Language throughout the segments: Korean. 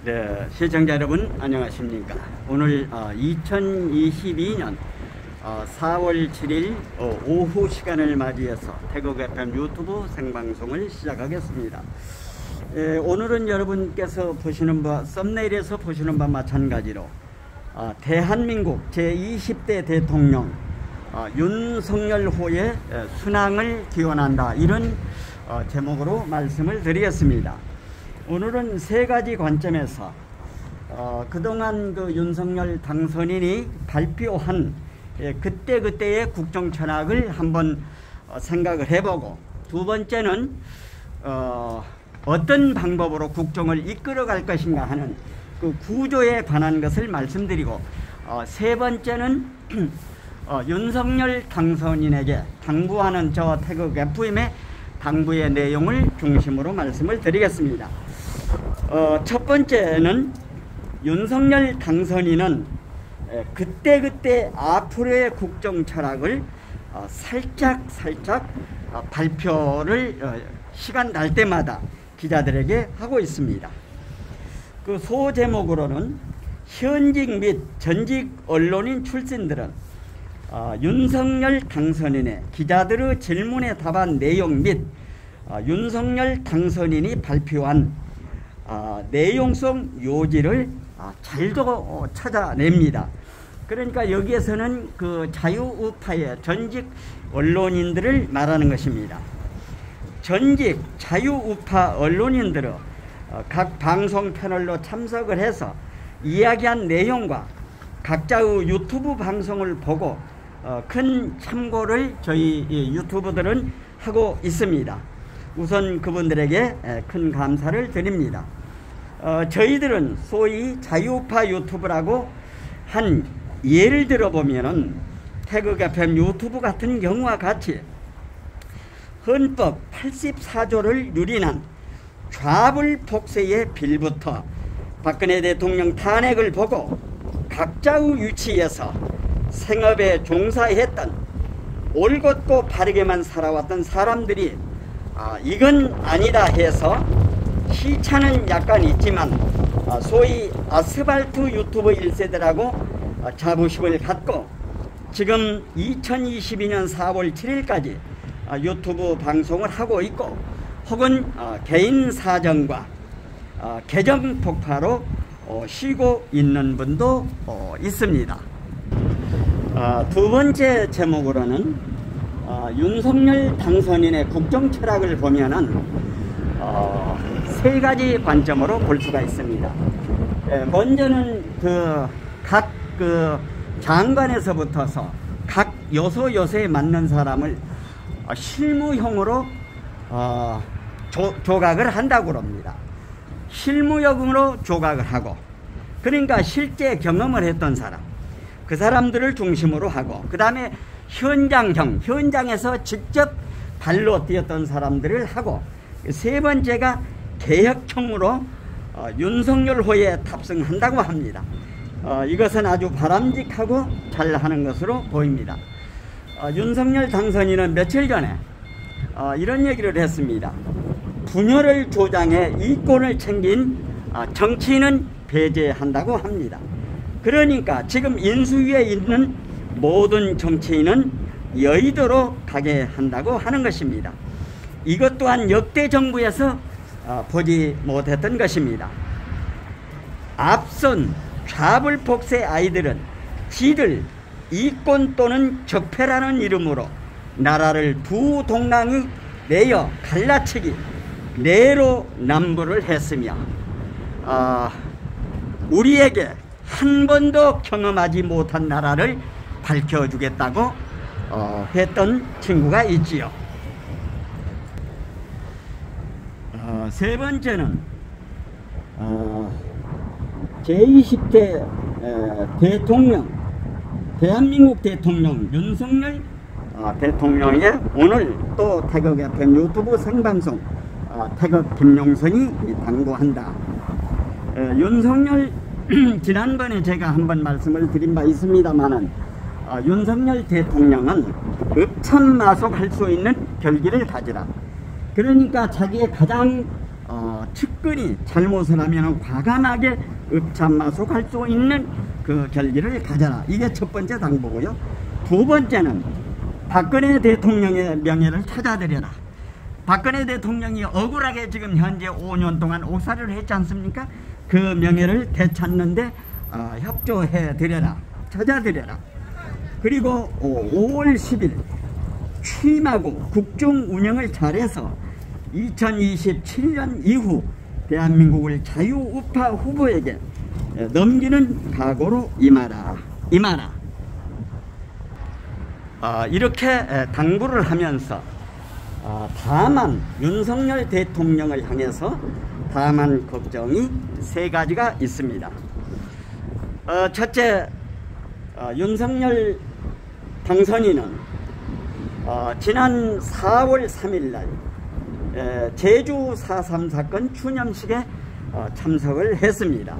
네, 시청자 여러분 안녕하십니까. 오늘 2022년 4월 7일 오후 시간을 맞이해서 태국 FM 유튜브 생방송을 시작하겠습니다. 오늘은 여러분께서 보시는 바, 썸네일에서 보시는 바와 마찬가지로 대한민국 제20대 대통령 윤석열호의 순항을 기원한다, 이런 제목으로 말씀을 드리겠습니다. 오늘은 세 가지 관점에서 그동안 그 윤석열 당선인이 발표한 그때그때의 국정 철학을 한번 생각을 해보고, 두 번째는 어떤 방법으로 국정을 이끌어갈 것인가 하는 그 구조에 관한 것을 말씀드리고, 세 번째는 윤석열 당선인에게 당부하는 저 태국 FM의 당부의 내용을 중심으로 말씀을 드리겠습니다. 첫 번째는 윤석열 당선인은 그때그때 앞으로의 국정 철학을 살짝 발표를 시간 날 때마다 기자들에게 하고 있습니다. 그 소제목으로는 현직 및 전직 언론인 출신들은 윤석열 당선인의 기자들의 질문에 답한 내용 및 윤석열 당선인이 발표한 내용성 요지를 잘도 찾아냅니다. 그러니까 여기에서는 그 자유우파의 전직 언론인들을 말하는 것입니다. 전직 자유우파 언론인들은 각 방송 패널로 참석을 해서 이야기한 내용과 각자의 유튜브 방송을 보고 큰 참고를 저희 유튜버들은 하고 있습니다. 우선 그분들에게 큰 감사를 드립니다. 저희들은 소위 자유우파 유튜브라고 한 예를 들어보면은 태국 FM 유튜브 같은 경우와 같이 헌법 84조를 유린한 좌불복세의 빌부터 박근혜 대통령 탄핵을 보고 각자의 위치에서 생업에 종사했던 올곧고 바르게만 살아왔던 사람들이 이건 아니다 해서 시차는 약간 있지만 소위 아스팔트 유튜브 1세대라고 자부심을 갖고 지금 2022년 4월 7일까지 유튜브 방송을 하고 있고, 혹은 개인 사정과 계정 폭파로 쉬고 있는 분도 있습니다. 두 번째 제목으로는 윤석열 당선인의 국정 철학을 보면은 세 가지 관점으로 볼 수가 있습니다. 먼저는 각 장관에서부터서 각 요소에 맞는 사람을 실무형으로 조각을 한다고 합니다. 실무형으로 조각을 하고, 그러니까 실제 경험을 했던 사람, 그 사람들을 중심으로 하고, 그 다음에 현장에서 직접 발로 뛰었던 사람들을 하고, 세 번째가 개혁형으로 윤석열호에 탑승한다고 합니다. 이것은 아주 바람직하고 잘하는 것으로 보입니다. 윤석열 당선인은 며칠 전에 이런 얘기를 했습니다. 분열을 조장해 이권을 챙긴 정치인은 배제한다고 합니다. 그러니까 지금 인수위에 있는 모든 정치인은 여의도로 가게 한다고 하는 것입니다. 이것 또한 역대 정부에서 보지 못했던 것입니다. 앞선 좌불복세 아이들은 지들 이권 또는 적폐라는 이름으로 나라를 두 동랑이 내어 갈라치기, 내로남불을 했으며 우리에게 한 번도 경험하지 못한 나라를 밝혀주겠다고 했던 친구가 있지요. 세 번째는 제20대 대통령, 대한민국 대통령 윤석열 대통령의 오늘 또 태국 FM 유튜브 생방송 태국 김용선이 당부한다. 윤석열 지난번에 제가 한번 말씀을 드린 바 있습니다만은 윤석열 대통령은 읍참마속할 수 있는 결기를 가지라. 그러니까 자기의 가장 측근이 잘못을 하면 과감하게 읍참마속할 수 있는 그 결기를 가져라. 이게 첫 번째 당부고요. 두 번째는 박근혜 대통령의 명예를 찾아드려라. 박근혜 대통령이 억울하게 지금 현재 5년 동안 옥살이를 했지 않습니까? 그 명예를 되찾는데 협조해 드려라. 찾아드려라. 그리고 5월 10일 취임하고 국정 운영을 잘해서 2027년 이후 대한민국을 자유우파 후보에게 넘기는 각오로 임하라. 이렇게 당부를 하면서 다만 윤석열 대통령을 향해서 다만 걱정이 세 가지가 있습니다. 첫째, 윤석열 당선인은 지난 4월 3일날 제주 4.3 사건 추념식에 참석을 했습니다.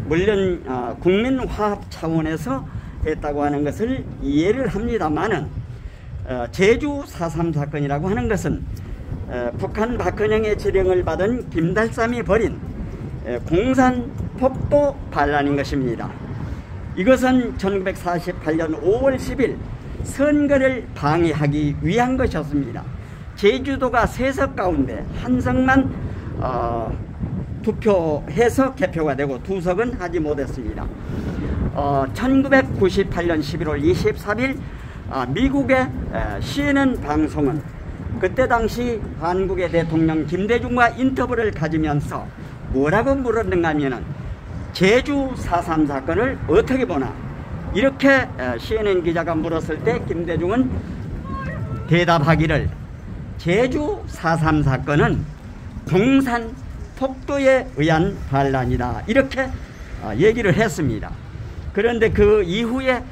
물론 국민화합 차원에서 했다고 하는 것을 이해를 합니다만은 제주 4.3 사건이라고 하는 것은 북한 박근혜의 지령을 받은 김달삼이 벌인 공산 폭도 반란인 것입니다. 이것은 1948년 5월 10일 선거를 방해하기 위한 것이었습니다. 제주도가 3석 가운데 1석만 투표해서 개표가 되고 2석은 하지 못했습니다. 1998년 11월 23일 미국의 CNN 방송은 그때 당시 한국의 대통령 김대중과 인터뷰를 가지면서 뭐라고 물었는가 하면은 제주 4.3 사건을 어떻게 보나, 이렇게 CNN 기자가 물었을 때 김대중은 대답하기를 제주 4.3 사건은 공산 폭도에 의한 반란이다, 이렇게 얘기를 했습니다. 그런데 그 이후에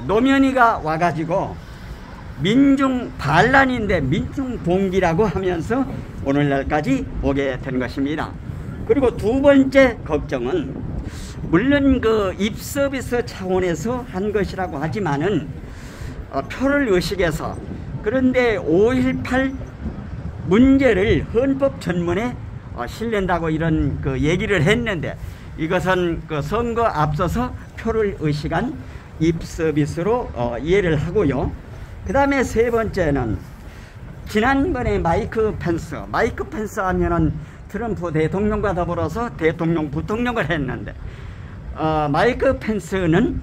노무현이가 와가지고 민중 반란인데 민중 봉기라고 하면서 오늘날까지 오게 된 것입니다. 그리고 두 번째 걱정은 물론 그 입서비스 차원에서 한 것이라고 하지만은 표를 의식해서, 그런데 5.18 문제를 헌법 전문에 실린다고 이런 그 얘기를 했는데, 이것은 그 선거 앞서서 표를 의식한 입서비스로 이해를 하고요. 그 다음에 세 번째는 지난번에 마이크 펜스 하면은 트럼프 대통령과 더불어서 대통령 부통령을 했는데, 마이크 펜스는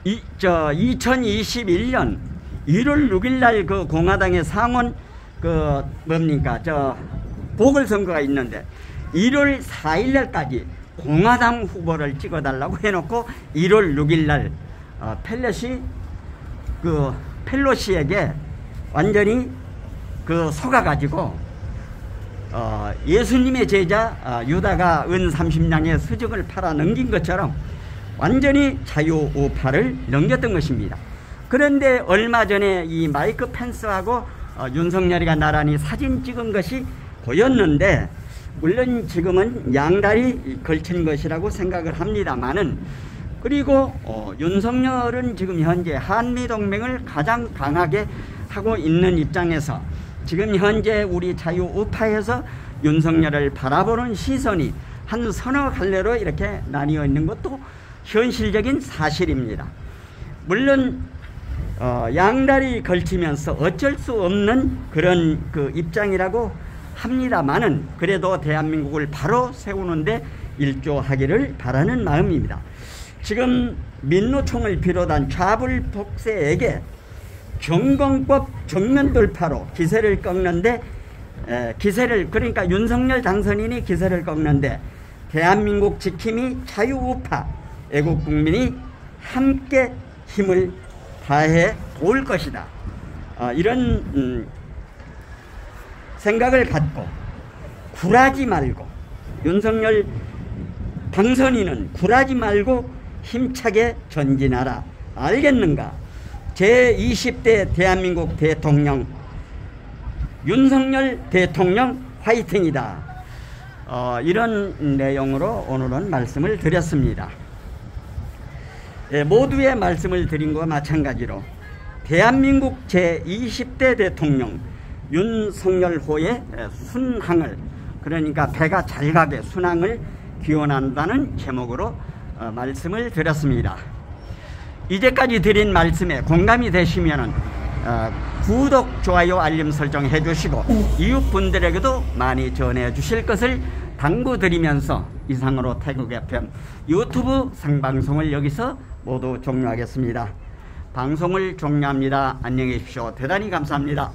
2021년 1월 6일 날 그 공화당의 상원 보궐선거가 있는데 1월 4일 날까지 공화당 후보를 찍어달라고 해놓고 1월 6일 날 펠로시에게 완전히 속아가지고 예수님의 제자 유다가 은 30냥의 수적을 팔아 넘긴 것처럼 완전히 자유우파를 넘겼던 것입니다. 그런데 얼마 전에 이 마이크 펜스하고 윤석열이가 나란히 사진 찍은 것이 보였는데, 물론 지금은 양다리 걸친 것이라고 생각을 합니다만은, 그리고 윤석열은 지금 현재 한미동맹을 가장 강하게 하고 있는 입장에서 지금 현재 우리 자유우파에서 윤석열을 바라보는 시선이 한 서너 갈래로 이렇게 나뉘어 있는 것도 현실적인 사실입니다. 물론 양다리 걸치면서 어쩔 수 없는 그런 그 입장이라고 합니다만은, 그래도 대한민국을 바로 세우는데 일조하기를 바라는 마음입니다. 지금 민노총을 비롯한 좌불복세에게 경공법 정면 돌파로 기세를 꺾는데, 그러니까 윤석열 당선인이 기세를 꺾는데 대한민국 지킴이 자유우파 애국국민이 함께 힘을 다해 올 것이다. 이런 생각을 갖고 굴하지 말고, 윤석열 당선인은 굴하지 말고 힘차게 전진하라. 알겠는가? 제20대 대한민국 대통령 윤석열 대통령 화이팅이다. 이런 내용으로 오늘은 말씀을 드렸습니다. 모두의 말씀을 드린 것과 마찬가지로 대한민국 제20대 대통령 윤석열호의 순항을, 그러니까 배가 잘 가게 순항을 기원한다는 제목으로 말씀을 드렸습니다. 이제까지 드린 말씀에 공감이 되시면은 구독, 좋아요, 알림 설정 해주시고 이웃분들에게도 많이 전해주실 것을 당부드리면서 이상으로 태국 FM 유튜브 생방송을 여기서 모두 종료하겠습니다. 방송을 종료합니다. 안녕히 계십시오. 대단히 감사합니다.